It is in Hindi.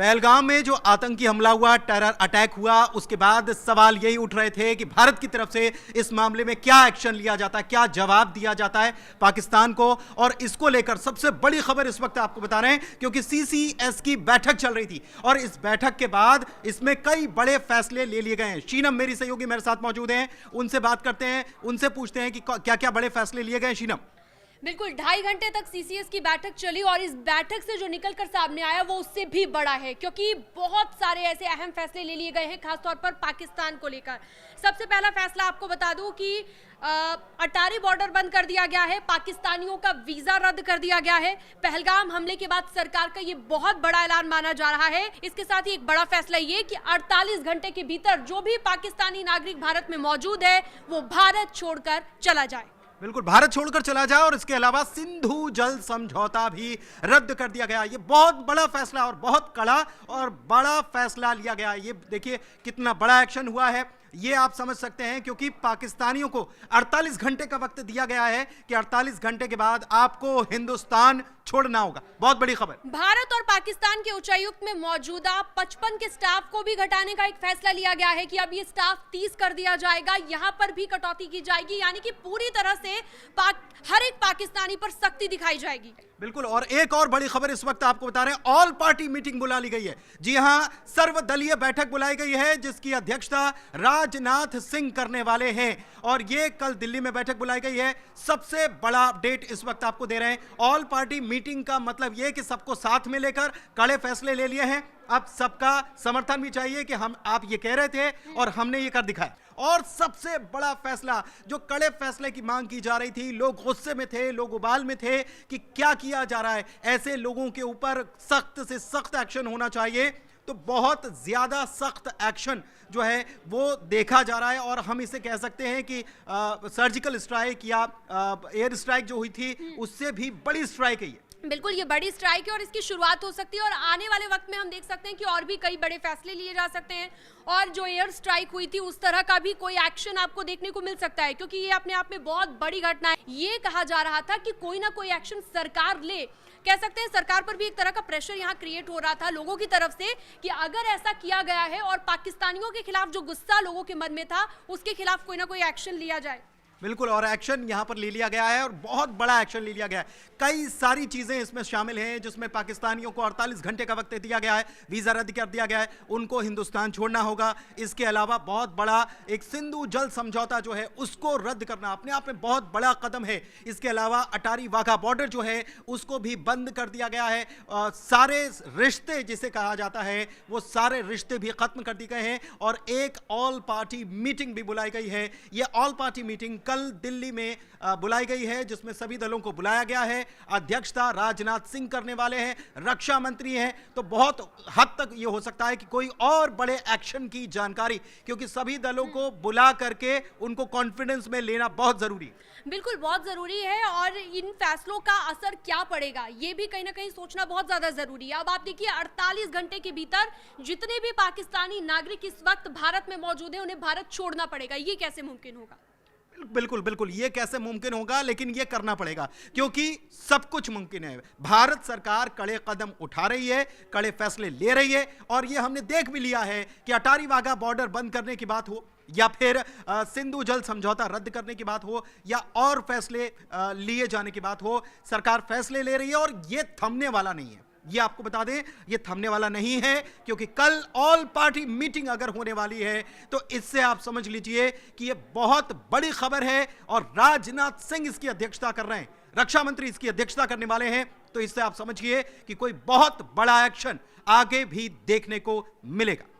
पहलगाम में जो आतंकी हमला हुआ, टेरर अटैक हुआ, उसके बाद सवाल यही उठ रहे थे कि भारत की तरफ से इस मामले में क्या एक्शन लिया जाता है, क्या जवाब दिया जाता है पाकिस्तान को। और इसको लेकर सबसे बड़ी खबर इस वक्त आपको बता रहे हैं, क्योंकि सीसीएस की बैठक चल रही थी और इस बैठक के बाद इसमें कई बड़े फैसले ले लिए गए हैं। शीनम मेरी सहयोगी मेरे साथ मौजूद हैं, उनसे बात करते हैं, उनसे पूछते हैं कि क्या क्या बड़े फैसले लिए गए। शीनम, बिल्कुल 2.5 घंटे तक सीसीएस की बैठक चली और इस बैठक से जो निकलकर सामने आया वो उससे भी बड़ा है, क्योंकि बहुत सारे ऐसे अहम फैसले ले लिए गए हैं, खासतौर पर पाकिस्तान को लेकर। सबसे पहला फैसला आपको बता दूं कि अटारी बॉर्डर बंद कर दिया गया है, पाकिस्तानियों का वीजा रद्द कर दिया गया है। पहलगाम हमले के बाद सरकार का ये बहुत बड़ा ऐलान माना जा रहा है। इसके साथ ही एक बड़ा फैसला ये कि 48 घंटे के भीतर जो भी पाकिस्तानी नागरिक भारत में मौजूद है वो भारत छोड़कर चला जाए। बिल्कुल, भारत छोड़कर चला जाए। और इसके अलावा सिंधु जल समझौता भी रद्द कर दिया गया। ये बहुत बड़ा फैसला और बहुत कड़ा और बड़ा फैसला लिया गया। ये देखिए कितना बड़ा एक्शन हुआ है, ये आप समझ सकते हैं, क्योंकि पाकिस्तानियों को 48 घंटे का वक्त दिया गया है कि 48 घंटे के बाद आपको हिंदुस्तान छोड़ना होगा। बहुत बड़ी खबर। भारत और पाकिस्तान के उच्चायुक्त में मौजूदा 55 के स्टाफ को भी घटाने का एक फैसला लिया गया है कि अब ये स्टाफ 30 कर दिया जाएगा। यहां पर भी कटौती की जाएगी, यानी कि पूरी तरह से हर एक पाकिस्तानी पर सख्ती दिखाई जाएगी। बिल्कुल, और एक और बड़ी खबर इस वक्त आपको बता रहे हैं, ऑल पार्टी मीटिंग बुला ली गई है। जी हां, सर्वदलीय बैठक बुलाई गई है जिसकी अध्यक्षता राजनाथ सिंह करने वाले हैं और ये कल दिल्ली में बैठक बुलाई गई है। सबसे बड़ा अपडेट इस वक्त आपको दे रहे हैं। ऑल पार्टी मीटिंग का मतलब यह कि सबको साथ में लेकर कड़े फैसले ले लिए हैं। अब सबका समर्थन भी चाहिए कि आप ये कह रहे थे और हमने ये कर दिखाया। और सबसे बड़ा फैसला, जो कड़े फैसले की मांग की जा रही थी, लोग गुस्से में थे, लोग उबाल में थे कि क्या किया जा रहा है, ऐसे लोगों के ऊपर सख्त से सख्त एक्शन होना चाहिए। तो बहुत ज्यादा सख्त एक्शन जो है वो देखा जा रहा है और हम इसे कह सकते हैं कि सर्जिकल स्ट्राइक या एयर स्ट्राइक जो हुई थी उससे भी बड़ी स्ट्राइक है ये। बिल्कुल, ये बड़ी स्ट्राइक है और इसकी शुरुआत हो सकती है और आने वाले वक्त में हम देख सकते हैं कि और भी कई बड़े फैसले लिए जा सकते हैं और जो एयर स्ट्राइक हुई थी उस तरह का भी कोई एक्शन आपको देखने को मिल सकता है, क्योंकि ये अपने आप में बहुत बड़ी घटना है। ये कहा जा रहा था कि कोई ना कोई एक्शन सरकार ले, कह सकते हैं सरकार पर भी एक तरह का प्रेशर यहाँ क्रिएट हो रहा था लोगों की तरफ से कि अगर ऐसा किया गया है और पाकिस्तानियों के खिलाफ जो गुस्सा लोगों के मन में था उसके खिलाफ कोई ना कोई एक्शन लिया जाए। बिल्कुल, और एक्शन यहां पर ले लिया गया है और बहुत बड़ा एक्शन ले लिया गया है। कई सारी चीजें इसमें शामिल हैं जिसमें पाकिस्तानियों को 48 घंटे का वक्त दिया गया है, वीजा रद्द कर दिया गया है, उनको हिंदुस्तान छोड़ना होगा। इसके अलावा बहुत बड़ा एक सिंधु जल समझौता जो है उसको रद्द करना अपने आप में बहुत बड़ा कदम है। इसके अलावा अटारी वाघा बॉर्डर जो है उसको भी बंद कर दिया गया है। सारे रिश्ते जिसे कहा जाता है वो सारे रिश्ते भी खत्म कर दिए गए हैं और एक ऑल पार्टी मीटिंग भी बुलाई गई है। ये ऑल पार्टी मीटिंग कल दिल्ली में बुलाई गई है जिसमें सभी दलों को बुलाया गया है। अध्यक्षता राजनाथ सिंह करने वाले हैं, रक्षा मंत्री हैं। तो बहुत हद तक ये हो सकता है कि कोई और बड़े एक्शन की जानकारी, क्योंकि सभी दलों को बुला करके उनको कॉन्फिडेंस में लेना बहुत जरूरी है। बिल्कुल, बहुत जरूरी है और इन फैसलों का असर क्या पड़ेगा ये भी कहीं ना कहीं सोचना बहुत ज्यादा जरूरी है। अब आप देखिए 48 घंटे के भीतर जितने भी पाकिस्तानी नागरिक इस वक्त भारत में मौजूद है उन्हें भारत छोड़ना पड़ेगा। ये कैसे मुमकिन होगा? बिल्कुल बिल्कुल, ये कैसे मुमकिन होगा, लेकिन ये करना पड़ेगा क्योंकि सब कुछ मुमकिन है। भारत सरकार कड़े कदम उठा रही है, कड़े फैसले ले रही है और ये हमने देख भी लिया है कि अटारी वाघा बॉर्डर बंद करने की बात हो या फिर सिंधु जल समझौता रद्द करने की बात हो या और फैसले लिए जाने की बात हो, सरकार फैसले ले रही है और ये थमने वाला नहीं है। ये आपको बता दें, ये थमने वाला नहीं है क्योंकि कल ऑल पार्टी मीटिंग अगर होने वाली है तो इससे आप समझ लीजिए कि ये बहुत बड़ी खबर है और राजनाथ सिंह इसकी अध्यक्षता कर रहे हैं, रक्षा मंत्री इसकी अध्यक्षता करने वाले हैं। तो इससे आप समझिए कि कोई बहुत बड़ा एक्शन आगे भी देखने को मिलेगा।